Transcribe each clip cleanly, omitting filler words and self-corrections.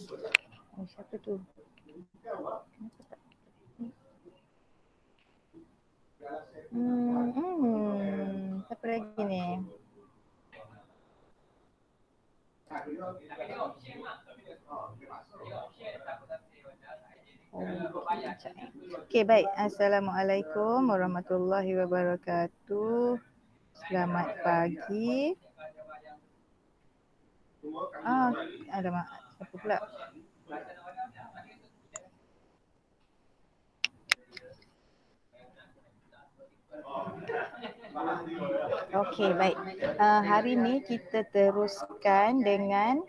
Oh, siapa tu? Siapa lagi ni? Okey, baik. Assalamualaikum warahmatullahi wabarakatuh. Selamat pagi. Alamak, siapa pula? Okey, baik. Hari ni kita teruskan dengan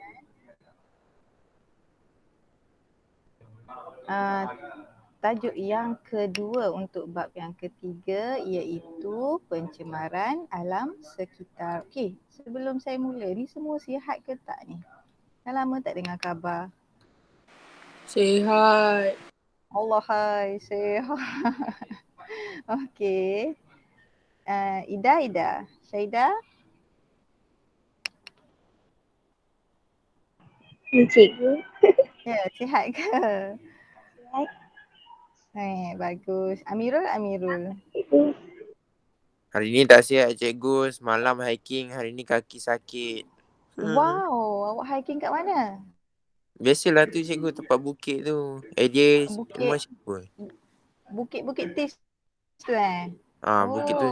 tajuk yang kedua untuk bab yang ketiga, iaitu pencemaran alam sekitar. Okey, sebelum saya mula ni semua sihat ke tak ni? Dah lama tak dengar khabar. Sihat. Allah hai, sihat. Okey. Ida, Syaida. Cikgu. Ya, sihat ke? Sihat. Bagus. Amirul. Cikgu. Hari ni tak sihat cikgu, semalam hiking, hari ni kaki sakit. Wow, awak hiking kat mana? Biasalah tu cikgu, tempat bukit tu. Dia Bukit siapa? Bukit Tis tu Bukit tu.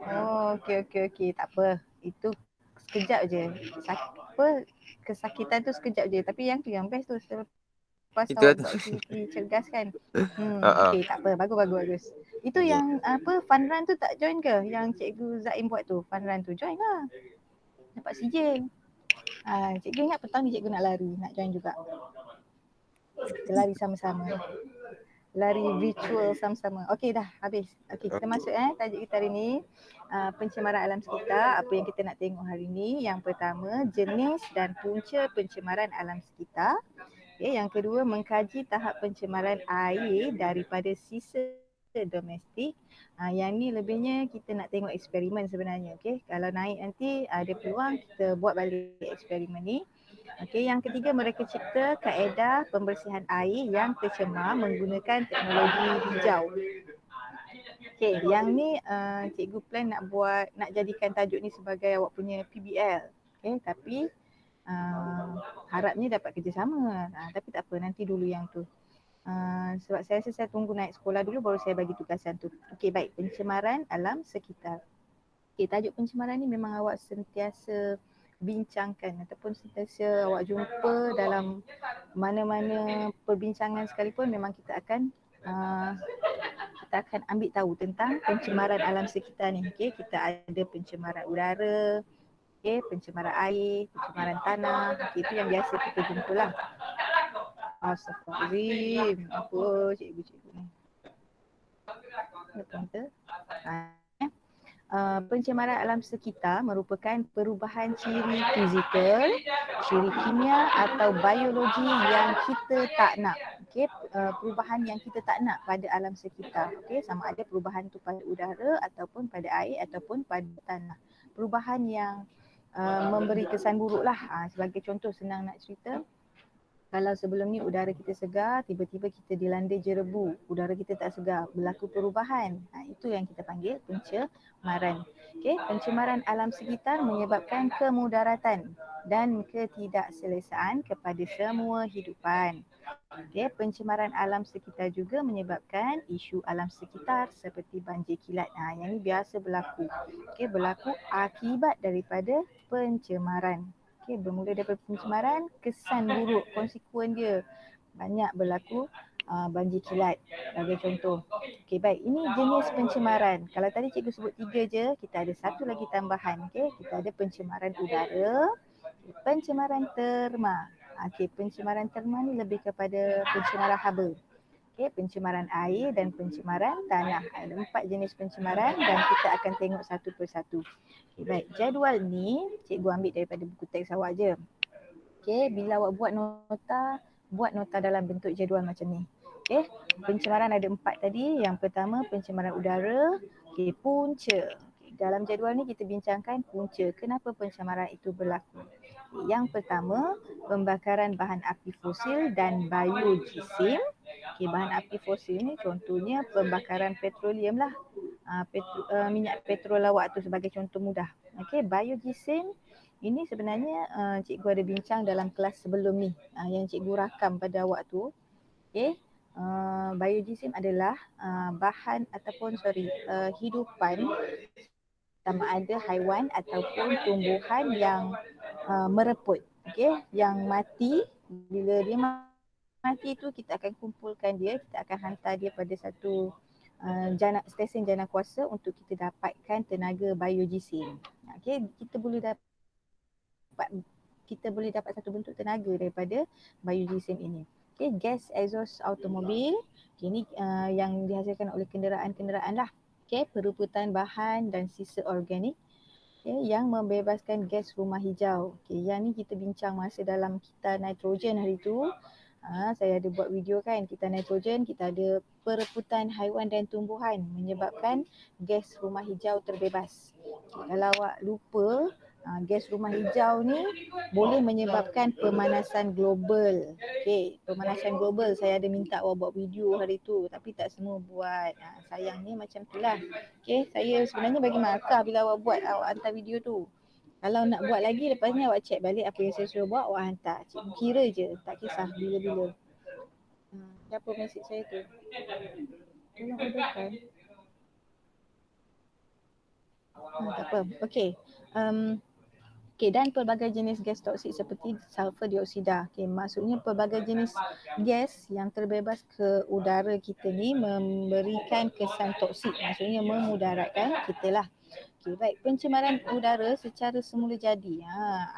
Okey. Tak apa. Itu sekejap je. Kesakitan tu sekejap je. Tapi yang tu yang best tu. Lepas Itu awak tu. buat aktiviti cergas kan. Ha. Okey, tak apa. Bagus. Itu Okay. yang fun run tu tak join ke? Yang Cikgu Zaim buat tu, fun run tu. Join lah. Dapat sijil. Cikgu ingat petang ni cikgu nak lari. Nak join juga. Kita lari sama-sama. Lari virtual sama-sama. Okey dah, habis. Okey, kita masuk tajuk kita hari ni. Pencemaran alam sekitar. Apa yang kita nak tengok hari ni? Yang pertama, jenis dan punca pencemaran alam sekitar. Okay, yang kedua, mengkaji tahap pencemaran air daripada sisa domestik. Yang ni lebihnya kita nak tengok eksperimen sebenarnya. Okay, kalau naik nanti ada peluang kita buat balik eksperimen ni. Okey, yang ketiga, mereka cipta kaedah pembersihan air yang tercemar menggunakan teknologi hijau. Okey, yang ni cikgu plan nak jadikan tajuk ni sebagai awak punya PBL. Okey, tapi harapnya dapat kerjasama. Tapi tak apa, nanti dulu yang tu. Sebab saya rasa saya tunggu naik sekolah dulu baru saya bagi tugasan tu. Okey, baik. Pencemaran alam sekitar. Okey, tajuk pencemaran ni memang awak sentiasa bincangkan ataupun sentiasa awak jumpa dalam mana-mana perbincangan sekalipun, memang kita akan ambil tahu tentang pencemaran alam sekitar ni. Okey, kita ada pencemaran udara, okey, pencemaran air, pencemaran tanah. Okey, itu yang biasa kita jumpalah. Astaghfirullahalazim. Apa cikgu ni? Betul ke? Pencemaran alam sekitar merupakan perubahan ciri fizikal, ciri kimia atau biologi yang kita tak nak. Okey, perubahan yang kita tak nak pada alam sekitar. Okey, sama ada perubahan tu pada udara ataupun pada air ataupun pada tanah. Perubahan yang memberi kesan buruk lah. Sebagai contoh senang nak cerita, kalau sebelum ni udara kita segar, tiba-tiba kita dilanda jerebu, udara kita tak segar, berlaku perubahan. Itu yang kita panggil pencemaran. Okey, pencemaran alam sekitar menyebabkan kemudaratan dan ketidakselesaan kepada semua hidupan. Okey, pencemaran alam sekitar juga menyebabkan isu alam sekitar seperti banjir kilat. Yang ini biasa berlaku. Okey, berlaku akibat daripada pencemaran. Okey, bermula daripada pencemaran, kesan buruk, konsekuen dia banyak berlaku banjir kilat sebagai contoh. Okey, baik, ini jenis pencemaran. Kalau tadi cikgu sebut 3 je, kita ada satu lagi tambahan. Okey, kita ada pencemaran udara, pencemaran terma. Okey, pencemaran terma ni lebih kepada pencemaran haba. Okey, pencemaran air dan pencemaran tanah. Ada 4 jenis pencemaran dan kita akan tengok satu persatu. Okey, baik. Jadual ni cikgu ambil daripada buku teks awak je. Okey, bila awak buat nota dalam bentuk jadual macam ni. Okey, pencemaran ada 4 tadi. Yang pertama pencemaran udara. Okey, punca. Dalam jadual ni kita bincangkan punca kenapa pencemaran itu berlaku. Yang pertama, pembakaran bahan api fosil dan biojisim. Bahan api fosil ni contohnya pembakaran petroleum lah. Minyak petrol lawak tu sebagai contoh mudah. Biojisim ini sebenarnya cikgu ada bincang dalam kelas sebelum ni yang cikgu rakam pada waktu. Biojisim adalah bahan ataupun hidupan sama ada haiwan ataupun tumbuhan yang mereput, yang mati. Bila dia mati tu kita akan kumpulkan dia, kita akan hantar dia pada satu stesen jana kuasa untuk kita dapatkan tenaga biojisim. Kita boleh dapat satu bentuk tenaga daripada biojisim ini. Gas exhaust automobil, ini yang dihasilkan oleh kenderaan-kenderaan lah. Peruputan bahan dan sisa organik yang membebaskan gas rumah hijau. Yang ni kita bincang masa dalam kita nitrogen hari tu. Saya ada buat video kan, kita nitrogen, kita ada pereputan haiwan dan tumbuhan menyebabkan gas rumah hijau terbebas. Kalau awak lupa, gas rumah hijau ni boleh menyebabkan pemanasan global. Pemanasan global, saya ada minta awak buat video hari tu tapi tak semua buat. Sayangnya macam itulah. Saya sebenarnya bagi markah bila awak buat, awak hantar video tu. Kalau nak buat lagi, lepas ni awak check balik apa yang saya suruh buat, awak hantar. Cikgu kira je, tak kisah bila-bila. Siapa mesej saya tu? Tolong orderkan. Tak apa. Dan pelbagai jenis gas toksik seperti sulfur dioksida. Maksudnya pelbagai jenis gas yang terbebas ke udara kita ni memberikan kesan toksik. Maksudnya memudaratkan kita lah. Baik, pencemaran udara secara semula jadi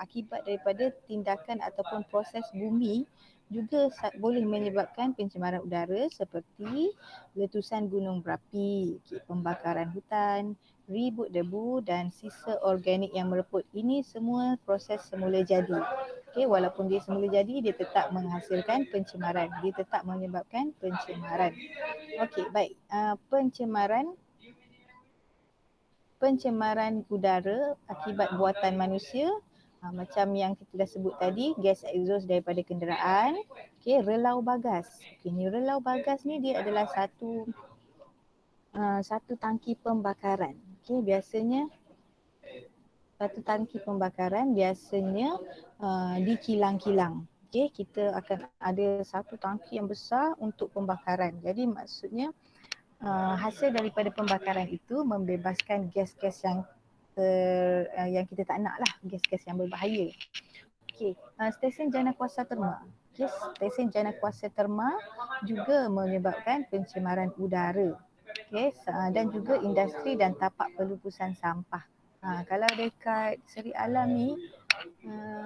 akibat daripada tindakan ataupun proses bumi juga boleh menyebabkan pencemaran udara seperti letusan gunung berapi, pembakaran hutan, ribut debu dan sisa organik yang mereput. Ini semua proses semula jadi. Walaupun dia semula jadi, dia tetap menghasilkan pencemaran. Dia tetap menyebabkan pencemaran. Baik. Pencemaran udara akibat buatan manusia, macam yang kita dah sebut tadi, gas exhaust daripada kenderaan. Relau bagas. Relau bagas ni dia adalah satu tangki pembakaran. Biasanya satu tangki pembakaran di kilang-kilang. Kita akan ada satu tangki yang besar untuk pembakaran. Jadi maksudnya hasil daripada pembakaran itu membebaskan gas-gas yang kita tak nak lah, gas-gas yang berbahaya. Stesen jana kuasa terma. Stesen jana kuasa terma juga menyebabkan pencemaran udara. Dan juga industri dan tapak pelupusan sampah. Kalau dekat Seri Alam ni,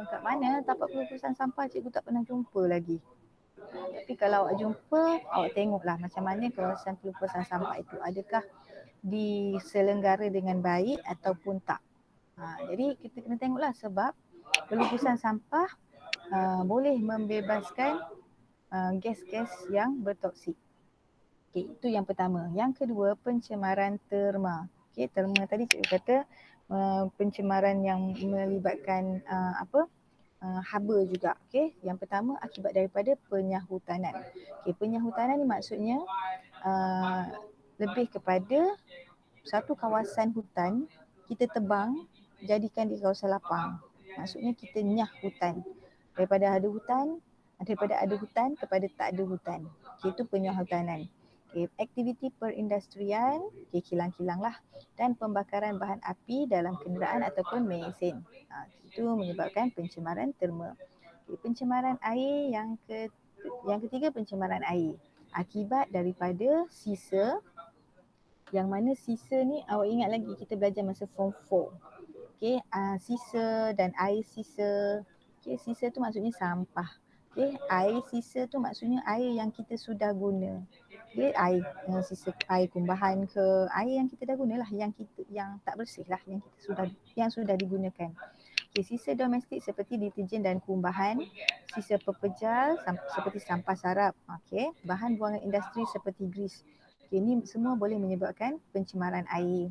kat mana tapak pelupusan sampah cikgu tak pernah jumpa lagi. Tapi kalau awak jumpa, awak tengoklah macam mana kawasan pelupusan sampah itu. Adakah diselenggara dengan baik ataupun tak. Jadi kita kena tengoklah sebab pelupusan sampah boleh membebaskan gas-gas yang bertoksik. Itu yang pertama. Yang kedua, pencemaran terma. Terma tadi cikgu kata pencemaran yang melibatkan haba juga. Yang pertama akibat daripada penyahutanan. Penyahutanan ni maksudnya lebih kepada satu kawasan hutan kita tebang jadikan di kawasan lapang. Maksudnya kita nyah hutan. Daripada ada hutan kepada tak ada hutan. Itu penyahutanan. Aktiviti perindustrian, kilang-kilang lah, dan pembakaran bahan api dalam kenderaan ataupun mesin. Itu menyebabkan pencemaran terma. Pencemaran air yang ketiga, pencemaran air akibat daripada sisa, yang mana sisa ni awak ingat lagi kita belajar masa form 4. Sisa dan air sisa. Sisa tu maksudnya sampah. Air sisa tu maksudnya air yang kita sudah guna. Air sisa air kumbahan ke, air yang kita dah gunalah, yang tak bersih lah, yang sudah digunakan. Sisa domestik seperti deterjen dan kumbahan, sisa pepejal seperti sampah sarap, bahan buangan industri seperti gris. Ini semua boleh menyebabkan pencemaran air.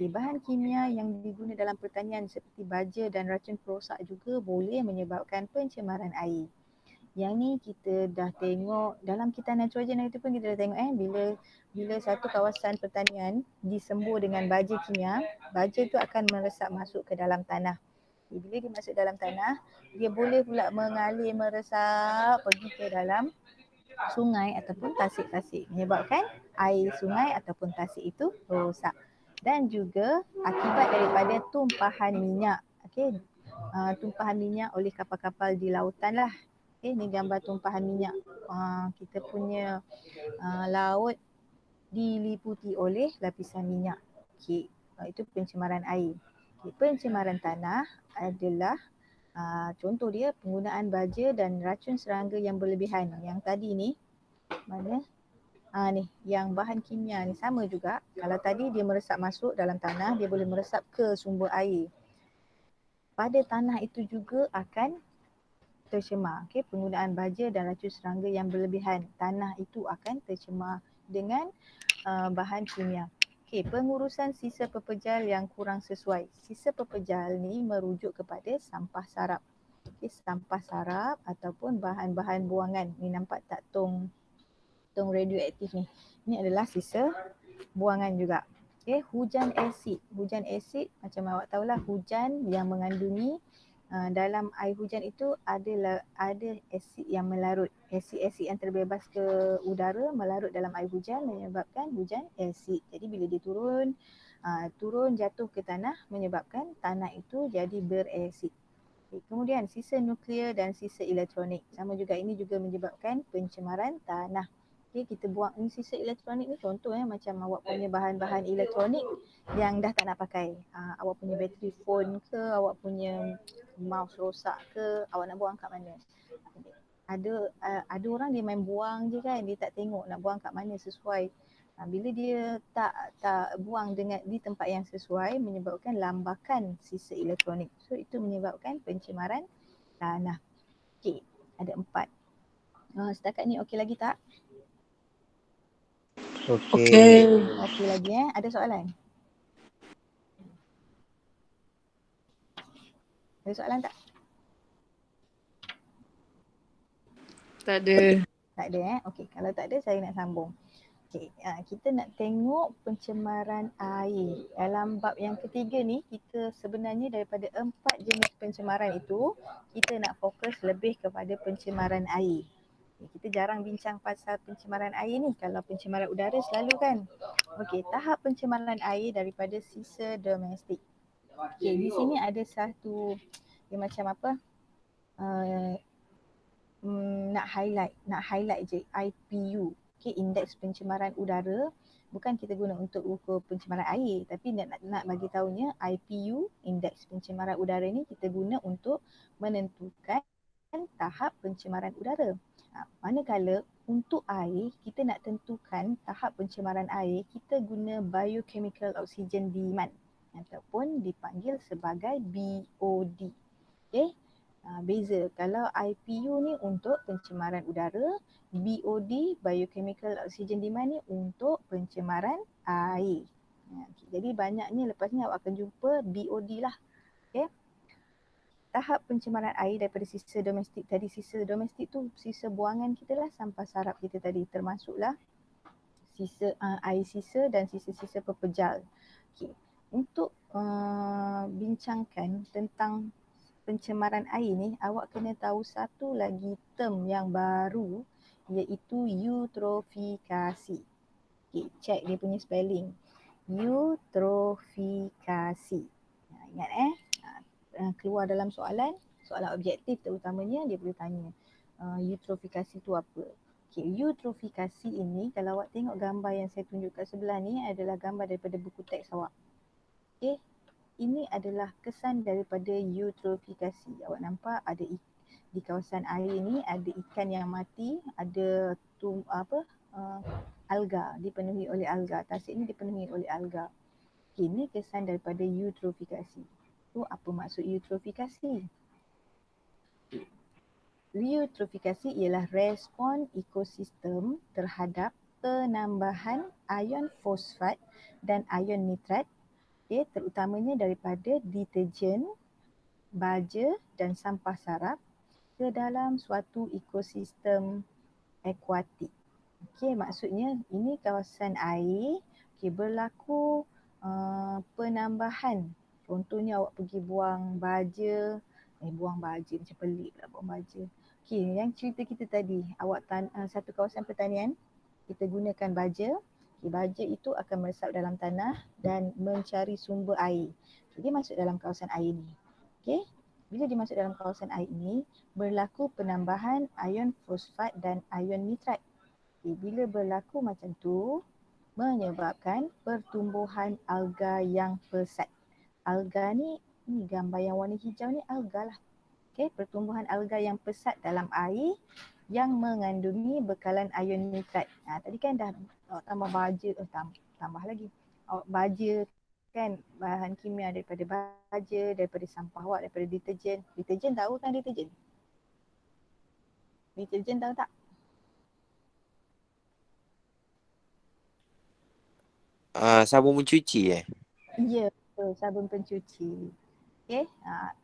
Bahan kimia yang digunakan dalam pertanian seperti baja dan racun perosak juga boleh menyebabkan pencemaran air. Yang ni kita dah tengok dalam kitab nitrogen itu pun kita dah tengok bila satu kawasan pertanian disembur dengan baja kimia, baja tu akan meresap masuk ke dalam tanah. Bila dia masuk dalam tanah, dia boleh pula mengalir meresap pergi ke dalam sungai ataupun tasik-tasik, menyebabkan air sungai ataupun tasik itu rosak. Dan juga akibat daripada tumpahan minyak. Okey, tumpahan minyak oleh kapal-kapal di lautan lah. Okey, ni gambar tumpahan minyak. Kita punya laut diliputi oleh lapisan minyak. Okey, itu pencemaran air. Okay, pencemaran tanah adalah contoh dia penggunaan baja dan racun serangga yang berlebihan. Yang tadi ni mana? Ni yang bahan kimia ni sama juga. Kalau tadi dia meresap masuk dalam tanah, dia boleh meresap ke sumber air. Pada tanah itu juga akan tercemar. Okey, penggunaan baja dan racun serangga yang berlebihan, tanah itu akan tercemar dengan bahan kimia. Okey, pengurusan sisa pepejal yang kurang sesuai. Sisa pepejal ni merujuk kepada sampah sarap. Okey, sampah sarap ataupun bahan-bahan buangan. Ni nampak tak tong radioaktif ni. Ni adalah sisa buangan juga. Okey, hujan asid. Hujan asid macam awak tahulah, hujan yang mengandungi dalam air hujan itu ada asid yang melarut. Asid-asid yang terbebas ke udara melarut dalam air hujan menyebabkan hujan asid. Jadi bila dia turun jatuh ke tanah menyebabkan tanah itu jadi berasid. Kemudian sisa nuklear dan sisa elektronik. Sama juga, ini juga menyebabkan pencemaran tanah. Okay, kita buang ni sisa elektronik ni, contoh macam awak punya bahan-bahan elektronik yang dah tak nak pakai. Awak punya bateri phone ke, awak punya mouse rosak ke, awak nak buang kat mana? Ada orang dia main buang je kan, dia tak tengok nak buang kat mana sesuai. Bila dia tak buang di tempat yang sesuai menyebabkan lambakan sisa elektronik. So itu menyebabkan pencemaran tanah. Okey, ada 4. Setakat ni okey lagi tak? Okey lagi Ada soalan? Ada soalan tak? Tak ada. Tak ada Okey, kalau tak ada saya nak sambung. Okey, kita nak tengok pencemaran air. Dalam bab yang ketiga ni, kita sebenarnya daripada 4 jenis pencemaran itu, kita nak fokus lebih kepada pencemaran air. Kita jarang bincang pasal pencemaran air ni. Kalau pencemaran udara selalu kan. Okey, tahap pencemaran air daripada sisa domestik. Okey, di sini ada satu dia macam apa? Nak highlight je IPU. Okey, indeks pencemaran udara. Bukan kita guna untuk ukur pencemaran air, tapi nak bagi tahunya IPU, indeks pencemaran udara ni kita guna untuk menentukan tahap pencemaran udara. Manakala untuk air, kita nak tentukan tahap pencemaran air, kita guna biochemical oxygen demand ataupun dipanggil sebagai BOD. Okey, beza. Kalau IPU ni untuk pencemaran udara, BOD, biochemical oxygen demand ni untuk pencemaran air. Jadi banyaknya lepas ni awak akan jumpa BOD lah. Okey. Tahap pencemaran air daripada sisa domestik tadi. Sisa domestik tu sisa buangan kita lah, sampah sarap kita tadi, termasuklah sisa air sisa dan sisa-sisa pepejal. Okay. Untuk bincangkan tentang pencemaran air ni, awak kena tahu satu lagi term yang baru, iaitu eutrofikasi. Okay, check dia punya spelling. Eutrofikasi. Ingat keluar dalam soalan objektif terutamanya, dia boleh tanya eutrofikasi tu apa. Okay, eutrofikasi ini kalau awak tengok gambar yang saya tunjuk kat sebelah ni adalah gambar daripada buku teks awak. Okay, ini adalah kesan daripada eutrofikasi. Awak nampak ada di kawasan air ni ada ikan yang mati, ada alga, dipenuhi oleh alga. Tasik ni dipenuhi oleh alga. Okay, ini kesan daripada eutrofikasi. So, apa maksud eutrofikasi? Eutrofikasi ialah respon ekosistem terhadap penambahan ion fosfat dan ion nitrat Okay, terutamanya daripada deterjen, baja dan sampah sarap ke dalam suatu ekosistem akuatik. Okey, maksudnya ini kawasan air, berlaku penambahan. Contohnya awak pergi buang baja, macam pelik pula buang baja. Okey, yang cerita kita tadi, awak satu kawasan pertanian, kita gunakan baja. Baja itu akan meresap dalam tanah dan mencari sumber air. Jadi masuk dalam kawasan air ni. Okey, bila dimasuk dalam kawasan air ini, berlaku penambahan ion fosfat dan ion nitrat. Bila berlaku macam tu, menyebabkan pertumbuhan alga yang pesat. Alga ni gambar yang warna hijau ni alga lah. Okay, pertumbuhan alga yang pesat dalam air yang mengandungi bekalan ion nitrat. Tadi kan dah tambah baja, tambah lagi. Baja kan bahan kimia daripada baja, daripada sampah awak, daripada deterjen. Deterjen tahu kan deterjen? Deterjen tahu tak? Sabun mencuci Ya, betul, sabun pencuci. Okey,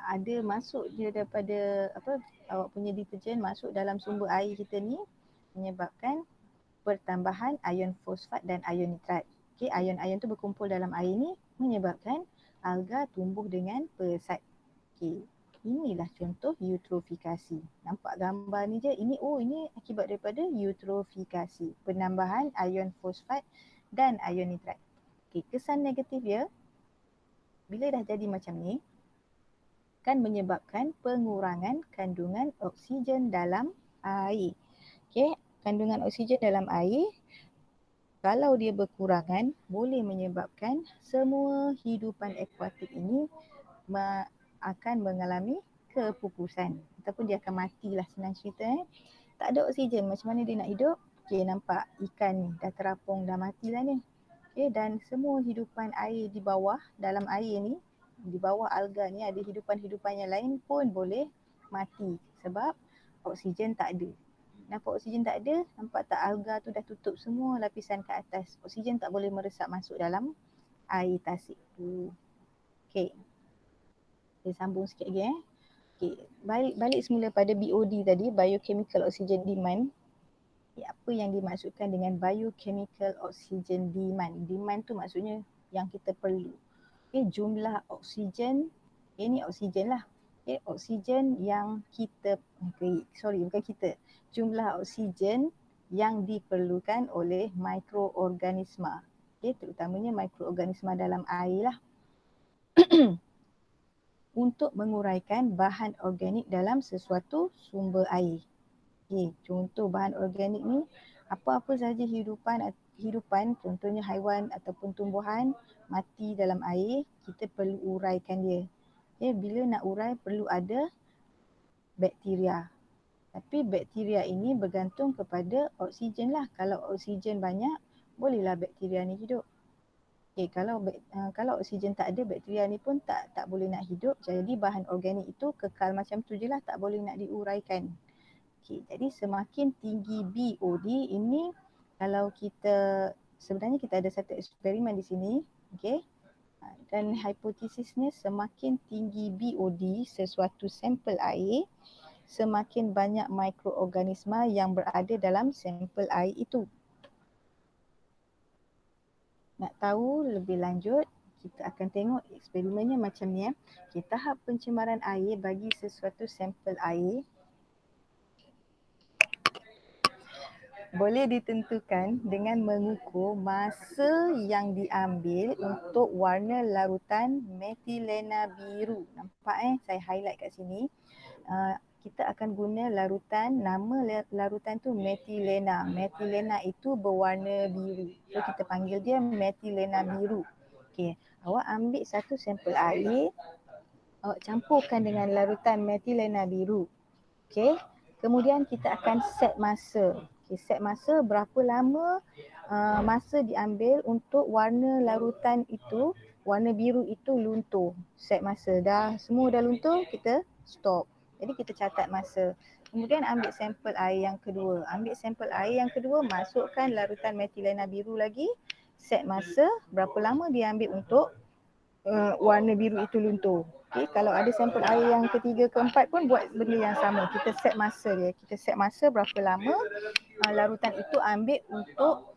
ada masuk dia daripada awak punya deterjen masuk dalam sumber air kita ni menyebabkan pertambahan ion fosfat dan ion nitrat. Okey, ion-ion tu berkumpul dalam air ni menyebabkan alga tumbuh dengan pesat. Okey, inilah contoh eutrofikasi. Nampak gambar ni je, ini akibat daripada eutrofikasi, penambahan ion fosfat dan ion nitrat. Okey, kesan negatif dia, bila dah jadi macam ni, kan menyebabkan pengurangan kandungan oksigen dalam air. Okey, kandungan oksigen dalam air, kalau dia berkurangan, boleh menyebabkan semua hidupan akuatik ini akan mengalami kepupusan ataupun dia akan matilah, senang cerita. Tak ada oksigen, macam mana dia nak hidup? Okey, nampak ikan ni dah terapung, dah matilah ni. Okay, dan semua hidupan air di bawah, dalam air ni, di bawah alga ni ada hidupan-hidupan yang lain pun boleh mati sebab oksigen tak ada. Nampak oksigen tak ada, nampak tak alga tu dah tutup semua lapisan ke atas. Oksigen tak boleh meresap masuk dalam air tasik tu. Okay, saya sambung sikit lagi Okay, balik semula pada BOD tadi, Biochemical Oxygen Demand. Apa yang dimaksudkan dengan biochemical oxygen demand? Demand tu maksudnya yang kita perlu. Jumlah oksigen, ini oksigen lah. Oksigen yang kita, bukan kita. Jumlah oksigen yang diperlukan oleh mikroorganisma. Terutamanya mikroorganisma dalam air lah. Untuk menguraikan bahan organik dalam sesuatu sumber air. Contoh bahan organik ni, apa-apa sahaja hidupan, contohnya haiwan ataupun tumbuhan mati dalam air, kita perlu uraikan dia. Bila nak urai perlu ada bakteria. Tapi bakteria ini bergantung kepada oksigen lah. Kalau oksigen banyak, bolehlah bakteria ni hidup. Kalau oksigen tak ada, bakteria ni pun tak boleh nak hidup. Jadi bahan organik itu kekal macam tu je lah, tak boleh nak diuraikan. Jadi semakin tinggi BOD ini, kalau sebenarnya kita ada satu eksperimen di sini, dan hipotesisnya semakin tinggi BOD sesuatu sampel air, semakin banyak mikroorganisma yang berada dalam sampel air itu. Nak tahu lebih lanjut, kita akan tengok eksperimennya macam ni. Tahap pencemaran air bagi sesuatu sampel air boleh ditentukan dengan mengukur masa yang diambil untuk warna larutan metilena biru. Nampak saya highlight kat sini. Kita akan guna larutan, nama larutan tu metilena. Metilena itu berwarna biru. So kita panggil dia metilena biru. Awak ambil satu sampel air, awak campurkan dengan larutan metilena biru. Kemudian kita akan set masa. Set masa berapa lama masa diambil untuk warna larutan itu, warna biru itu luntur. Set masa. Semua dah luntur, kita stop. Jadi kita catat masa. Kemudian ambil sampel air yang kedua. Masukkan larutan metilena biru lagi. Set masa, berapa lama dia ambil untuk warna biru itu luntur. Okay, kalau ada sampel air yang ketiga, keempat pun buat benda yang sama. Kita set masa dia. Kita set masa berapa lama larutan itu ambil untuk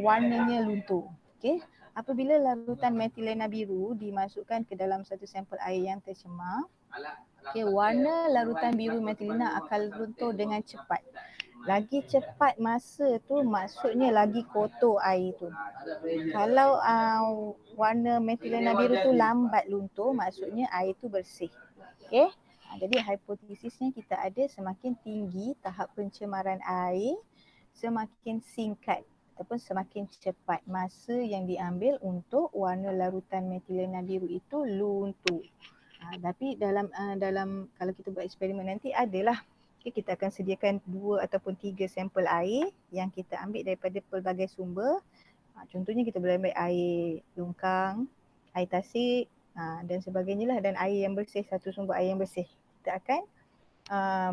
warnanya luntur. Okay. Apabila larutan metilena biru dimasukkan ke dalam satu sampel air yang tercemar, okay, warna larutan biru metilena akan luntur dengan cepat. Lagi cepat masa tu maksudnya lagi kotor air tu. Kalau warna metilena biru tu lambat luntur maksudnya air tu bersih. Okey. Jadi hipotesisnya kita ada semakin tinggi tahap pencemaran air, semakin singkat ataupun semakin cepat masa yang diambil untuk warna larutan metilena biru itu luntur. Tapi dalam kalau kita buat eksperimen nanti adalah kita akan sediakan 2 ataupun 3 sampel air yang kita ambil daripada pelbagai sumber. Contohnya kita boleh ambil air longkang, air tasik dan sebagainya lah, dan air yang bersih, satu sumber air yang bersih. Kita akan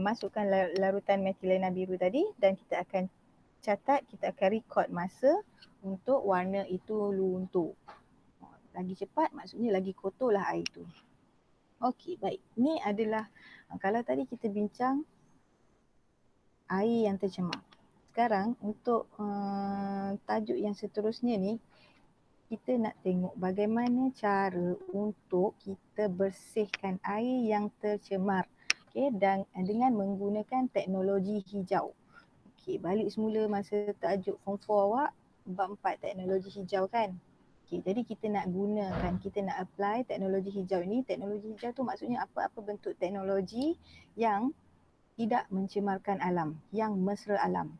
masukkan larutan metilena biru tadi dan kita akan catat, kita akan record masa untuk warna itu luntur. Lagi cepat maksudnya lagi kotor lah air tu. Okey, baik. Ini adalah kalau tadi kita bincang air yang tercemar. Sekarang untuk tajuk yang seterusnya ni, kita nak tengok bagaimana cara untuk kita bersihkan air yang tercemar. Okay, dan dengan menggunakan teknologi hijau. Okay, balik semula masa tajuk form 4 awak, bab 4 teknologi hijau kan. Okay, jadi kita nak gunakan, kita nak apply teknologi hijau ni. Teknologi hijau tu maksudnya apa-apa bentuk teknologi yang tidak mencemarkan alam, yang mesra alam.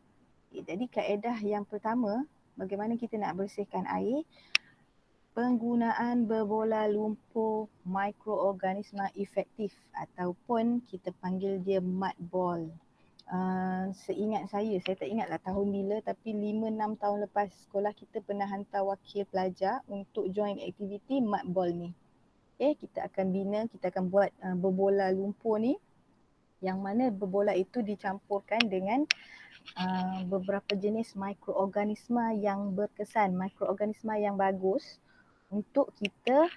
Okay, jadi kaedah yang pertama, bagaimana kita nak bersihkan air, penggunaan berbola lumpur mikroorganisma efektif ataupun kita panggil dia mud ball. Seingat saya tak ingatlah tahun bila, tapi 5-6 tahun lepas sekolah kita pernah hantar wakil pelajar untuk join aktiviti mud ball ni. Okay, kita akan bina, kita akan buat berbola lumpur ni, yang mana berbola itu dicampurkan dengan beberapa jenis mikroorganisma yang berkesan, mikroorganisma yang bagus untuk kita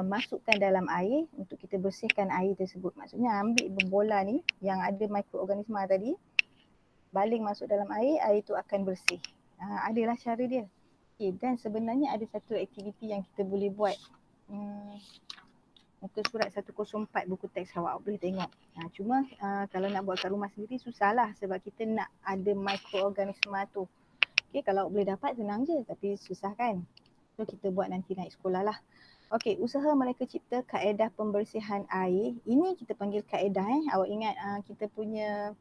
masukkan dalam air untuk kita bersihkan air tersebut. Maksudnya ambil berbola ni yang ada mikroorganisma tadi, baling masuk dalam air, air itu akan bersih. Adalah cara dia. Okay, dan sebenarnya ada satu aktiviti yang kita boleh buat. Muka surat 104 buku teks awak boleh tengok. Cuma kalau nak buat kat rumah sendiri susahlah sebab kita nak ada mikroorganisma tu. Okay, kalau boleh dapat senang je tapi susah kan. So kita buat nanti naik sekolah lah. Okey, usaha mereka cipta kaedah pembersihan air. Ini kita panggil kaedah Awak ingat kita punya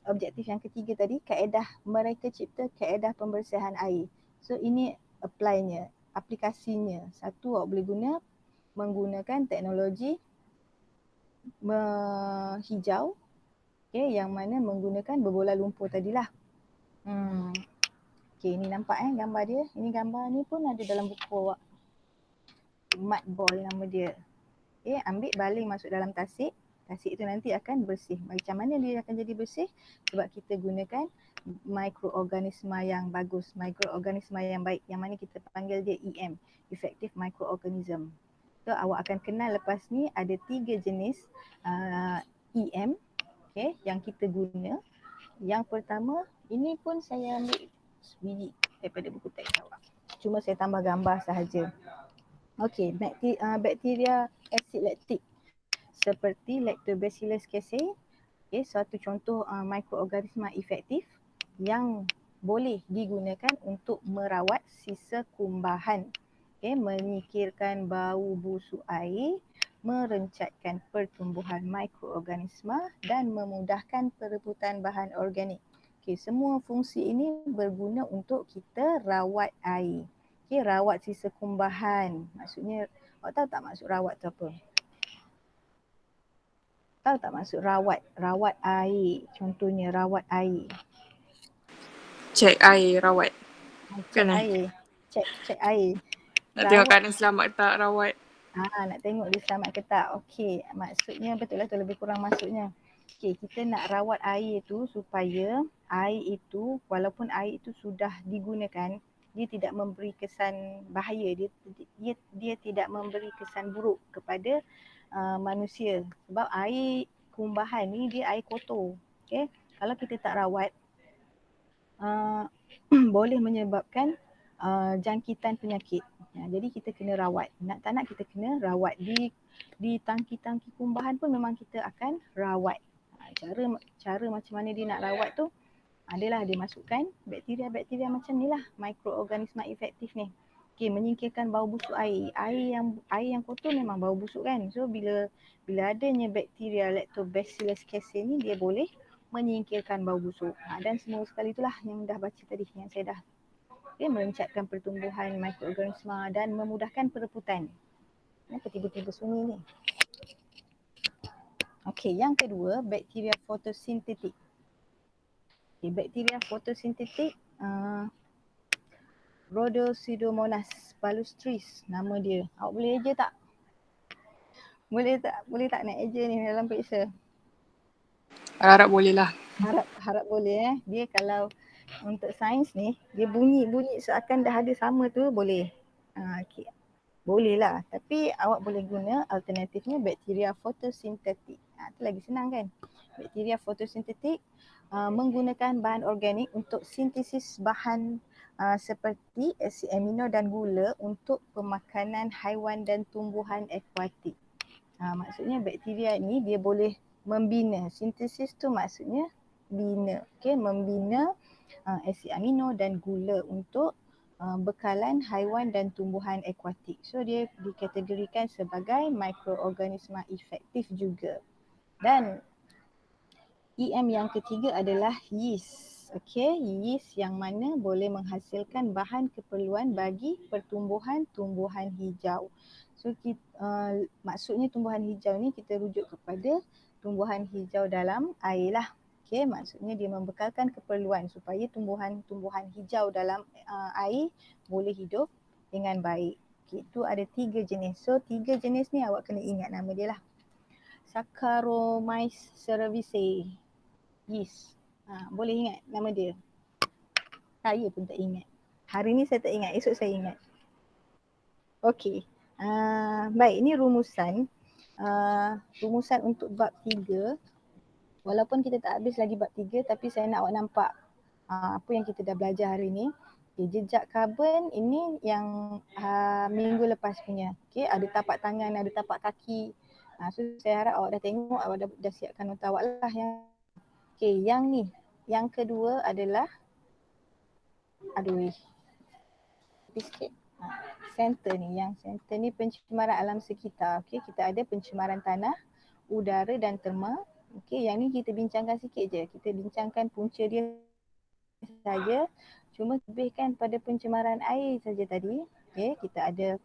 objektif yang ketiga tadi, kaedah mereka cipta kaedah pembersihan air. So ini apply-nya, aplikasinya. Satu awak boleh guna menggunakan teknologi hijau, okay, yang mana menggunakan berbola lumpur tadilah. Okay, ini nampak gambar dia. Ini gambar ni pun ada dalam buku awak. Mud ball nama dia. Okay, ambil baling masuk dalam tasik. Tasik itu nanti akan bersih. Macam mana dia akan jadi bersih? Sebab kita gunakan mikroorganisma yang bagus, mikroorganisma yang baik, yang mana kita panggil dia EM, Effective Microorganism. So awak akan kenal lepas ni ada 3 jenis EM, okay, yang kita guna. Yang pertama, ini pun saya ambil biji daripada buku teks awak. Cuma saya tambah gambar sahaja. Okey, bakteria asid laktik seperti Lactobacillus casei, okay, suatu contoh mikroorganisma efektif yang boleh digunakan untuk merawat sisa kumbahan, okay, menyingkirkan bau busuk air, merencatkan pertumbuhan mikroorganisma dan memudahkan perebutan bahan organik. Okay, semua fungsi ini berguna untuk kita rawat air. Okay, rawat sisa kumbahan. Maksudnya, awak tahu tak maksud rawat tu apa? Tahu tak maksud rawat? Rawat air. Contohnya rawat air. Cek air, rawat. Cek Kan air. Cek air. Nak tengok keadaan selamat tak rawat. Nak tengok dia selamat ke tak. Okey, maksudnya betul lah tu, lebih kurang maksudnya. Okey, kita nak rawat air tu supaya air itu, walaupun air itu sudah digunakan, Dia tidak memberi kesan bahaya, dia tidak memberi kesan buruk kepada manusia. Sebab air kumbahan ni dia air kotor. Okay? Kalau kita tak rawat, boleh menyebabkan jangkitan penyakit. Jadi kita kena rawat. Nak tak nak kita kena rawat. Di tangki-tangki kumbahan pun memang kita akan rawat. Cara macam mana dia nak rawat tu adalah dia masukkan bakteria-bakteria macam ni lah, mikroorganisma efektif ni. Okay, menyingkirkan bau busuk air. Air yang kotor memang bau busuk kan. So bila adanya bakteria Lactobacillus casei ni, dia boleh menyingkirkan bau busuk. Dan semua sekali itulah yang dah baca tadi, yang saya dah merencatkan pertumbuhan mikroorganisma dan memudahkan pereputan. Kenapa tiba-tiba sunyi ni? Okey, yang kedua, bakteria fotosintetik. Okay, bakteria fotosintetik, Rhodopseudomonas palustris nama dia. Awak boleh eja tak? Boleh tak nak eja ni dalam periksa? Harap boleh lah. Harap boleh. Dia kalau untuk sains ni, dia bunyi seakan dah ada sama tu boleh. Okay. Boleh lah. Tapi awak boleh guna alternatifnya bakteria fotosintetik. Itu lagi senang kan? Bakteria fotosintetik menggunakan bahan organik untuk sintesis bahan seperti asid amino dan gula untuk pemakanan haiwan dan tumbuhan akuatik. Maksudnya bakteria ni dia boleh membina. Sintesis tu maksudnya bina. Okay, membina asid amino dan gula untuk bekalan haiwan dan tumbuhan akuatik. So dia dikategorikan sebagai mikroorganisma efektif juga. Dan EM yang ketiga adalah yeast. Okay, yeast yang mana boleh menghasilkan bahan keperluan bagi pertumbuhan tumbuhan hijau. So maksudnya tumbuhan hijau ni kita rujuk kepada tumbuhan hijau dalam air lah. Okay, maksudnya dia membekalkan keperluan supaya tumbuhan-tumbuhan hijau dalam air boleh hidup dengan baik. Okay, itu ada 3 jenis. So 3 jenis ni awak kena ingat nama dia lah. Saccharomyces cerevisiae. Yeast. Boleh ingat nama dia? Saya pun tak ingat. Hari ni saya tak ingat, esok saya ingat. Okey. Baik, ini rumusan. Rumusan untuk bab 3. Walaupun kita tak habis lagi bab 3, tapi saya nak awak nampak apa yang kita dah belajar hari ni. Okay, jejak karbon ini yang minggu lepas punya. Okay, ada tapak tangan, ada tapak kaki. So saya harap awak dah tengok, awak dah siapkan nota awak lah yang. Okay, yang ni. Yang kedua adalah sikit. Center ni. Yang center ni pencemaran alam sekitar. Okay, kita ada pencemaran tanah, udara dan terma. Okay, yang ni kita bincangkan sikit je. Kita bincangkan punca dia saja. Cuma lebihkan pada pencemaran air saja tadi. Okay, kita ada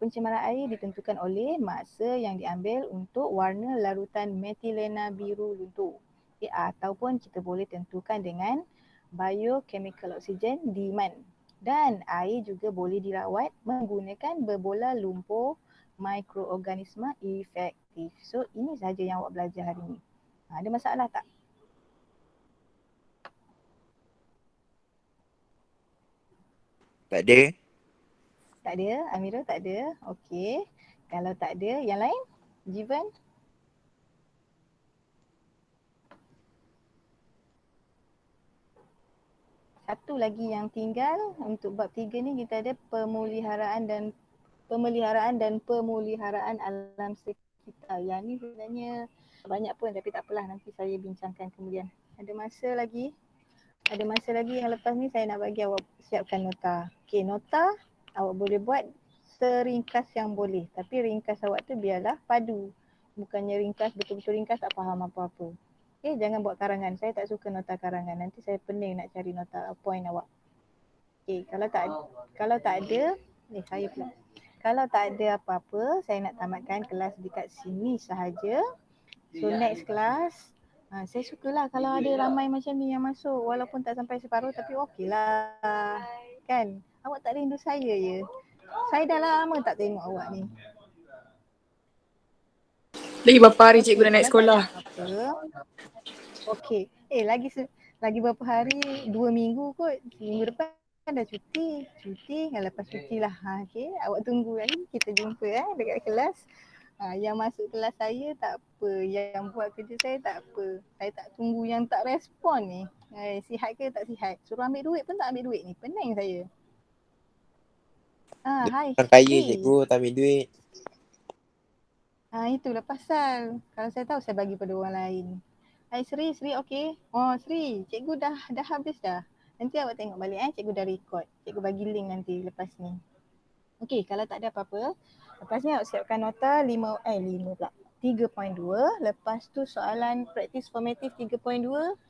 pencemaran air ditentukan oleh masa yang diambil untuk warna larutan metilena biru luntur. Okay, ataupun kita boleh tentukan dengan biochemical oxygen demand. Dan air juga boleh dirawat menggunakan berbola lumpur mikroorganisma efektif. So ini sahaja yang awak belajar hari ni. Ada masalah tak? Tak ada. Tak ada? Amira tak ada? Okey. Kalau tak ada, yang lain? Jivan? Satu lagi yang tinggal untuk bab 3 ni, kita ada pemeliharaan dan pemeliharaan alam sekitar. Yang ni sebenarnya banyak pun, tapi tak apalah, nanti saya bincangkan kemudian. Ada masa lagi yang lepas ni saya nak bagi awak siapkan nota. Okey, nota awak boleh buat seringkas yang boleh, tapi ringkas awak tu biarlah padu. Bukannya ringkas, betul-betul ringkas tak faham apa-apa. Okay, jangan buat karangan. Saya tak suka nota karangan. Nanti saya pening nak cari nota point awak. Okay, kalau tak ada, saya pula. Kalau tak ada apa-apa, saya nak tamatkan kelas dekat sini sahaja. So next class, saya sukalah kalau ada ramai macam ni yang masuk. Walaupun tak sampai separuh, tapi okey lah. Kan? Awak tak rindu saya je. Saya dah lama tak tengok awak ni. Lagi berapa hari cikgu dah naik sekolah? Okey. Lagi berapa hari? 2 minggu kot. Minggu depan kan dah cuti. Lepas cuti lah. Okay, awak tunggu lagi. Kita jumpa dekat kelas. Yang masuk kelas saya tak apa. Yang buat kerja saya tak apa. Saya tak tunggu yang tak respon ni. Sihat ke tak sihat. Suruh ambil duit pun tak ambil duit ni. Pening saya. Hai. Orang kaya Sri. cikgu tak ambil duit. Itulah pasal. Kalau saya tahu saya bagi pada orang lain. Hai Sri, okey. Oh Sri, cikgu dah habis dah. Nanti awak tengok balik cikgu dah record. Cikgu bagi link nanti lepas ni. Okey, kalau tak ada apa-apa, lepas ni awak siapkan nota 5 pula. 3.2, lepas tu soalan praktis formatif 3.2,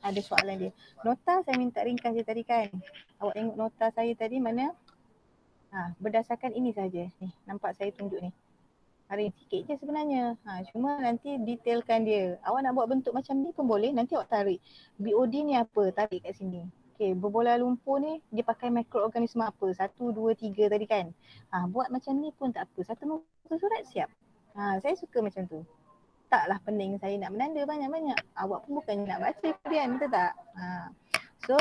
ada soalan dia. Nota saya minta ringkas je tadi kan. Awak tengok nota saya tadi mana? Berdasarkan ini saja. Ni, nampak saya tunjuk ni. Hari ni sikit je sebenarnya. Cuma nanti detailkan dia. Awak nak buat bentuk macam ni pun boleh. Nanti awak tarik. BOD ni apa? Tarik kat sini. Okay, berbola lumpur ni dia pakai mikroorganisma apa? 1, 2, 3 tadi kan. Buat macam ni pun tak apa. Satu muka surat siap. Saya suka macam tu. Taklah pening saya nak menanda banyak-banyak. Awak pun bukannya nak baca kan, betul tak? So,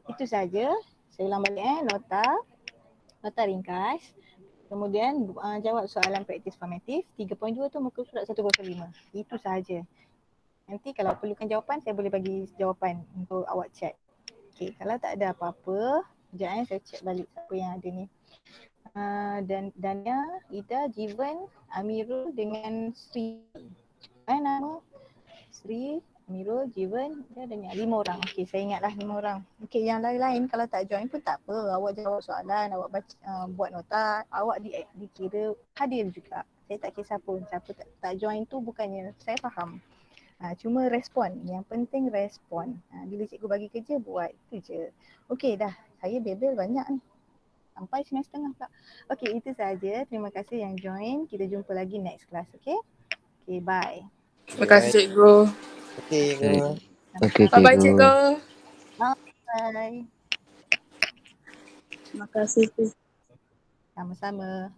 itu saja. Saya ulang balik nota ringkas. Kemudian jawab soalan praktis formatif 3.2 tu muka surat 105. Itu sahaja. Nanti kalau perlukan jawapan saya boleh bagi jawapan untuk awak cek. Okey, kalau tak ada apa-apa, sekejap saya cek balik siapa yang ada ni. Dania, Ida, Jivan, Amirul dengan Sri. Nama? Sri, Amirul, Jivan, dia ada 5 orang. Okey, saya ingatlah 5 orang. Okey, yang lain-lain kalau tak join pun tak apa. Awak jawab soalan, awak baca, buat nota, awak dikira hadir juga. Saya tak kisah pun siapa tak join tu bukannya saya faham. Cuma respon. Yang penting respon. Bila cikgu bagi kerja, buat. Itu je. Okey dah. Saya bebel banyak ni. Sampai 9.30 pula. Okey, itu saja. Terima kasih yang join. Kita jumpa lagi next class. Okey? Okey, bye. Terima kasih cikgu. Okey cikgu. Okey, Bye-bye cikgu. cikgu. Bye. Terima kasih. Sama-sama.